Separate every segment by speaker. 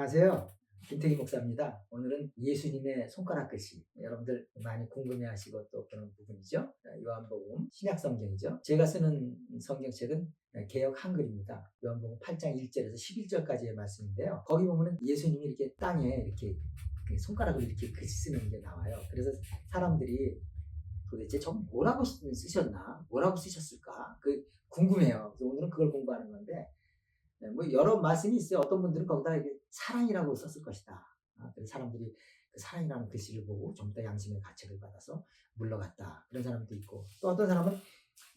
Speaker 1: 안녕하세요. 김태기 목사입니다. 오늘은 예수님의 손가락 글씨, 여러분들 많이 궁금해하시고 또 그런 부분이죠. 요한복음 신약 성경이죠. 제가 쓰는 성경책은 개역 한글입니다. 요한복음 8장 1절에서 11절까지의 말씀인데요. 거기 보면은 예수님이 이렇게 땅에 이렇게 손가락을 이렇게 글씨 쓰는 게 나와요. 그래서 사람들이 도대체 전 뭐라고 쓰셨나? 뭐라고 쓰셨을까? 궁금해요. 그래서 오늘은 그걸 공부하는 건데, 뭐 여러 말씀이 있어요. 어떤 분들은 거기다 이게 사랑이라고 썼을 것이다. 그래서 사람들이 그 사랑이라는 글씨를 보고 좀 더 양심의 가책을 받아서 물러갔다. 그런 사람도 있고, 또 어떤 사람은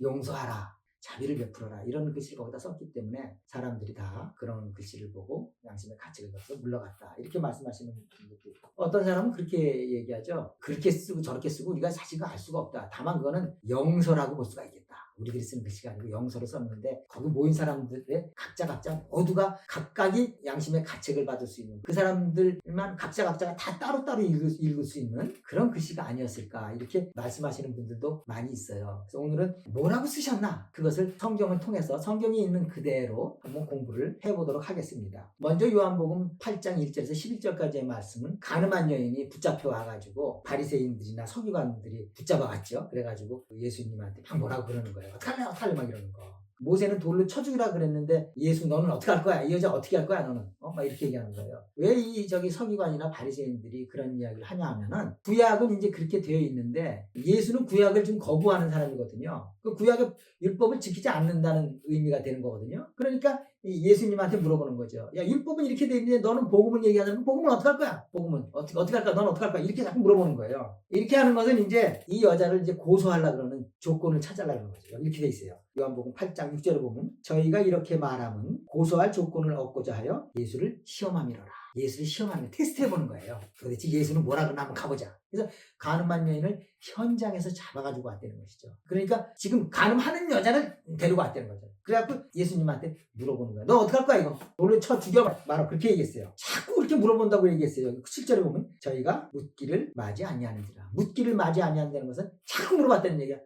Speaker 1: 용서하라, 자비를 베풀어라, 이런 글씨를 거기다 썼기 때문에 사람들이 다 그런 글씨를 보고 양심의 가책을 받아서 물러갔다, 이렇게 말씀하시는 분들도 있고, 어떤 사람은 그렇게 얘기하죠. 그렇게 쓰고 저렇게 쓰고 우리가 사실 알 수가 없다. 다만 그거는 영서라고 볼 수가 있겠다. 우리들이 쓰는 글씨가 아니고 영서로 썼는데, 거기 모인 사람들의 각자 모두가 각각이 양심의 가책을 받을 수 있는, 그 사람들만 각자가 다 따로따로 읽을 수 있는 그런 글씨가 아니었을까, 이렇게 말씀하시는 분들도 많이 있어요. 그래서 오늘은 뭐라고 쓰셨나, 그것을 성경을 통해서 성경에 있는 그대로 한번 공부를 해보도록 하겠습니다. 먼저 요한복음 8장 1절에서 11절까지의 말씀은 가늠한 여인이 붙잡혀 와가지고 바리새인들이나 서기관들이 붙잡아갔죠. 그래가지고 예수님한테 막 뭐라고 그러는 거예요. 어떡할래 막 이러는 거. 모세는 돌로 쳐 죽이라 그랬는데 예수 너는 어떻게 할 거야? 이 여자 어떻게 할 거야 너는? 막 이렇게 얘기하는 거예요. 왜 이 서기관이나 바리새인들이 그런 이야기를 하냐 하면은, 구약은 이제 그렇게 되어 있는데 예수는 구약을 좀 거부하는 사람이거든요. 그 구약의 율법을 지키지 않는다는 의미가 되는 거거든요. 그러니까 예수님한테 물어보는 거죠. 야, 율법은 이렇게 되어 있는데 너는 복음을 얘기하자면 복음은 어떻게 할 거야? 복음은 어떻게 할 거야? 너는 어떻게 할 거야? 이렇게 자꾸 물어보는 거예요. 이렇게 하는 것은 이제 이 여자를 이제 고소하려고 그러는 조건을 찾아려는 거죠. 이렇게 돼 있어요. 요한복음 8장 6절에 보면, 저희가 이렇게 말하면 고소할 조건을 얻고자 하여 예수를 시험함이로라. 예수를 시험하는, 테스트해보는 거예요. 도대체 예수는 뭐라 그러나 한번 가보자. 그래서 가늠한 여인을 현장에서 잡아가지고 왔다는 것이죠. 그러니까 지금 가늠하는 여자를 데리고 왔다는 거죠. 그래갖고 예수님한테 물어보는 거예요. 너 어떡할 거야 이거? 돌로 쳐 죽여봐라. 그렇게 얘기했어요. 자꾸 그렇게 물어본다고 얘기했어요. 7절에 보면, 저희가 묻기를 맞이 아니하는지라. 묻기를 맞이 아니한다는 것은 자꾸 물어봤다는 얘기야.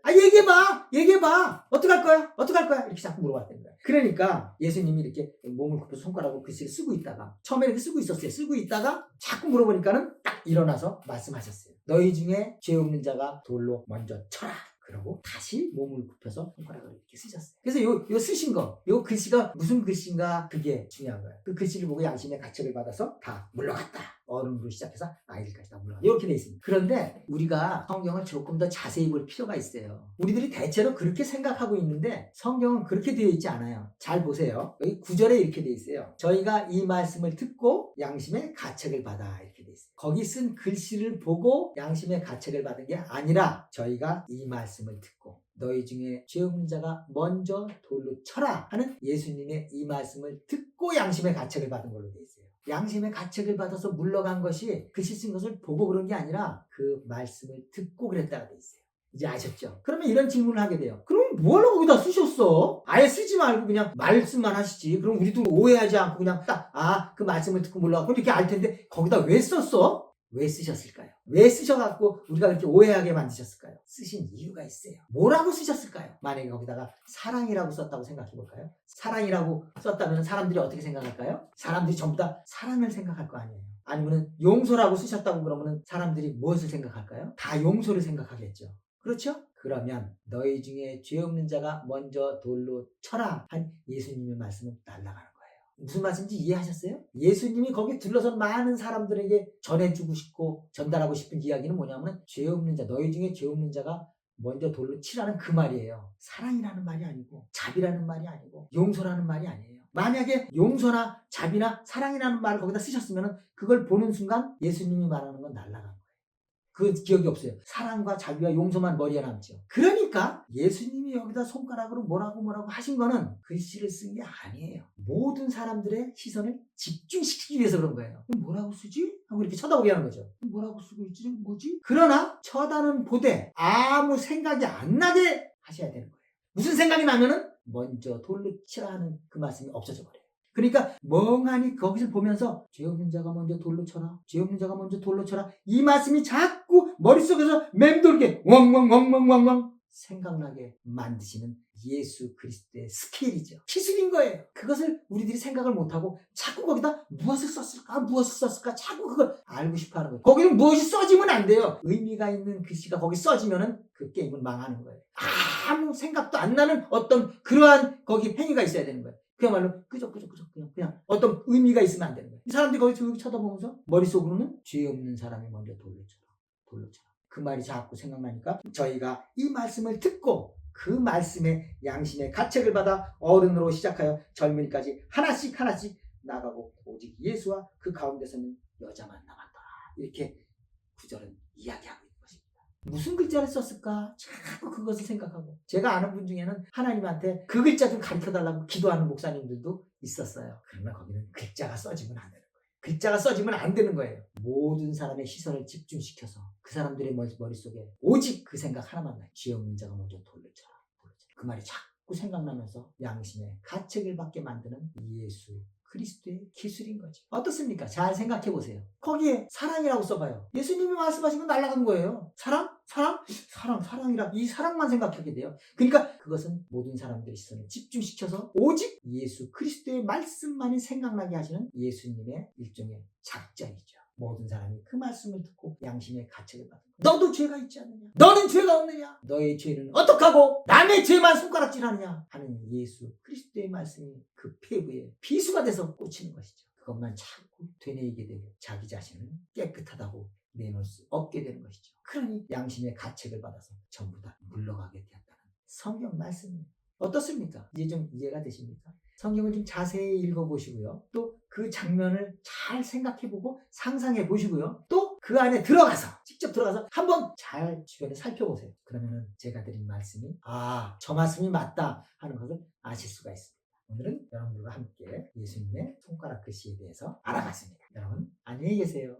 Speaker 1: 얘기해봐. 어떡할 거야? 이렇게 자꾸 물어봤다는 거야. 그러니까 예수님이 이렇게 몸을 굽혀서 손가락으로 글씨를 쓰고 있다가, 처음에 이렇게 쓰고 있었어요. 쓰고 있다가 자꾸 물어보니까는 딱 일어나서 말씀하셨어요. 너희 중에 죄 없는 자가 돌로 먼저 쳐라. 그러고 다시 몸을 굽혀서 손가락을 이렇게 쓰셨어요. 그래서 요 쓰신 거, 요 글씨가 무슨 글씨인가, 그게 중요한 거예요. 그 글씨를 보고 양심의 가책을 받아서 다 물러갔다. 어른으로 시작해서 아이들까지 다 물러갔다. 이렇게 돼 있습니다. 그런데 우리가 성경을 조금 더 자세히 볼 필요가 있어요. 우리들이 대체로 그렇게 생각하고 있는데 성경은 그렇게 되어 있지 않아요. 잘 보세요. 여기 9절에 이렇게 돼 있어요. 저희가 이 말씀을 듣고 양심의 가책을 받아, 이렇게 돼 있어요. 거기 쓴 글씨를 보고 양심의 가책을 받은 게 아니라, 저희가 이 말씀을 듣고 너희 중에 죄 없는 자가 먼저 돌로 쳐라 하는 예수님의 이 말씀을 듣고 양심의 가책을 받은 걸로 돼 있어요. 양심의 가책을 받아서 물러간 것이 글씨 쓴 것을 보고 그런 게 아니라 그 말씀을 듣고 그랬다가 돼 있어요. 이제 아셨죠? 그러면 이런 질문을 하게 돼요. 그럼 뭐하러 거기다 쓰셨어? 아예 쓰지 말고 그냥 말씀만 하시지. 그럼 우리도 오해하지 않고 그냥 딱 그 말씀을 듣고 물러가고 이렇게 알 텐데 거기다 왜 썼어? 왜 쓰셨을까요? 왜 쓰셔갖고 우리가 그렇게 오해하게 만드셨을까요? 쓰신 이유가 있어요. 뭐라고 쓰셨을까요? 만약에 거기다가 사랑이라고 썼다고 생각해볼까요? 사랑이라고 썼다면 사람들이 어떻게 생각할까요? 사람들이 전부 다 사랑을 생각할 거 아니에요. 아니면 용서라고 쓰셨다고 그러면 사람들이 무엇을 생각할까요? 다 용서를 생각하겠죠. 그렇죠? 그러면 너희 중에 죄 없는 자가 먼저 돌로 쳐라 한 예수님의 말씀은 날아가는 거예요. 무슨 말씀인지 이해하셨어요? 예수님이 거기 둘러선 많은 사람들에게 전해주고 싶고 전달하고 싶은 이야기는 뭐냐면, 죄 없는 자, 너희 중에 죄 없는 자가 먼저 돌로 치라는 그 말이에요. 사랑이라는 말이 아니고, 자비라는 말이 아니고, 용서라는 말이 아니에요. 만약에 용서나 자비나 사랑이라는 말을 거기다 쓰셨으면 그걸 보는 순간 예수님이 말하는 건 날아간 거예요. 그 기억이 없어요. 사랑과 자비와 용서만 머리에 남죠. 그러니까 예수님이 여기다 손가락으로 뭐라고 하신 거는 글씨를 쓴 게 아니에요. 모든 사람들의 시선을 집중시키기 위해서 그런 거예요. 뭐라고 쓰지? 하고 이렇게 쳐다보게 하는 거죠. 뭐라고 쓰고 있지? 뭐지? 그러나 쳐다는 보되 아무 생각이 안 나게 하셔야 되는 거예요. 무슨 생각이 나면은 먼저 돌로 치라 하는 그 말씀이 없어져 버려요. 그러니까 멍하니 거기를 보면서 죄 없는 자가 먼저 돌로 쳐라, 죄 없는 자가 먼저 돌로 쳐라, 이 말씀이 자꾸 머릿속에서 맴돌게 왕왕 생각나게 만드시는 예수 그리스도의 스케일이죠. 기술인 거예요. 그것을 우리들이 생각을 못하고 자꾸 거기다 무엇을 썼을까 자꾸 그걸 알고 싶어 하는 거예요. 거기는 무엇이 써지면 안 돼요. 의미가 있는 글씨가 거기 써지면은 그 게임은 망하는 거예요. 아무 생각도 안 나는 어떤 그러한 거기 행위가 있어야 되는 거예요. 그야말로 끄적끄적 그냥 어떤 의미가 있으면 안 되는 거예요. 이 사람들이 거기 조용히 쳐다보면서 머릿속으로는 죄 없는 사람이 먼저 돌로 쳐라. 그 말이 자꾸 생각나니까 저희가 이 말씀을 듣고 그 말씀의 양심의 가책을 받아 어른으로 시작하여 젊은이까지 하나씩 나가고 오직 예수와 그 가운데서는 여자만 남았더라. 이렇게 구절은 이야기하고 있는 것입니다. 무슨 글자를 썼을까? 자꾸 그것을 생각하고 제가 아는 분 중에는 하나님한테 그 글자 좀 가르쳐달라고 기도하는 목사님들도 있었어요. 그러나 거기는 글자가 써지면 안 돼요. 글자가 써지면 안 되는 거예요. 모든 사람의 시선을 집중시켜서 그 사람들의 머릿속에 오직 그 생각 하나만 나요. 죄 없는 자가 먼저 돌을 쳐라. 그 말이 자꾸 생각나면서 양심의 가책을 받게 만드는 예수 그리스도의 기술인 거죠. 어떻습니까? 잘 생각해 보세요. 거기에 사랑이라고 써봐요. 예수님이 말씀하신 건 날아간 거예요. 사랑이라 이 사랑만 생각하게 돼요. 그러니까 그것은 모든 사람들의 시선을 집중시켜서 오직 예수 그리스도의 말씀만이 생각나게 하시는 예수님의 일종의 작전이죠. 모든 사람이 그 말씀을 듣고 양심의 가책을 받는 거예요. 너도 죄가 있지 않느냐? 너는 죄가 없느냐? 너의 죄는 어떡하고 남의 죄만 손가락질하느냐? 하는 예수 그리스도의 말씀이 그 폐부에 비수가 돼서 꽂히는 것이죠. 그것만 자꾸 되뇌이게 되고 자기 자신을 깨끗하다고 내놓을 수 없게 되는 것이죠. 그러니 양심의 가책을 받아서 전부 다 물러가게 되었다는 성경 말씀입니다. 어떻습니까? 이제 좀 이해가 되십니까? 성경을 좀 자세히 읽어보시고요. 또 그 장면을 잘 생각해보고 상상해보시고요. 또 그 안에 직접 들어가서 한번 잘 주변에 살펴보세요. 그러면은 제가 드린 말씀이 저 말씀이 맞다 하는 것을 아실 수가 있습니다. 오늘은 여러분들과 함께 예수님의 손가락 글씨에 대해서 알아봤습니다. 여러분 안녕히 계세요.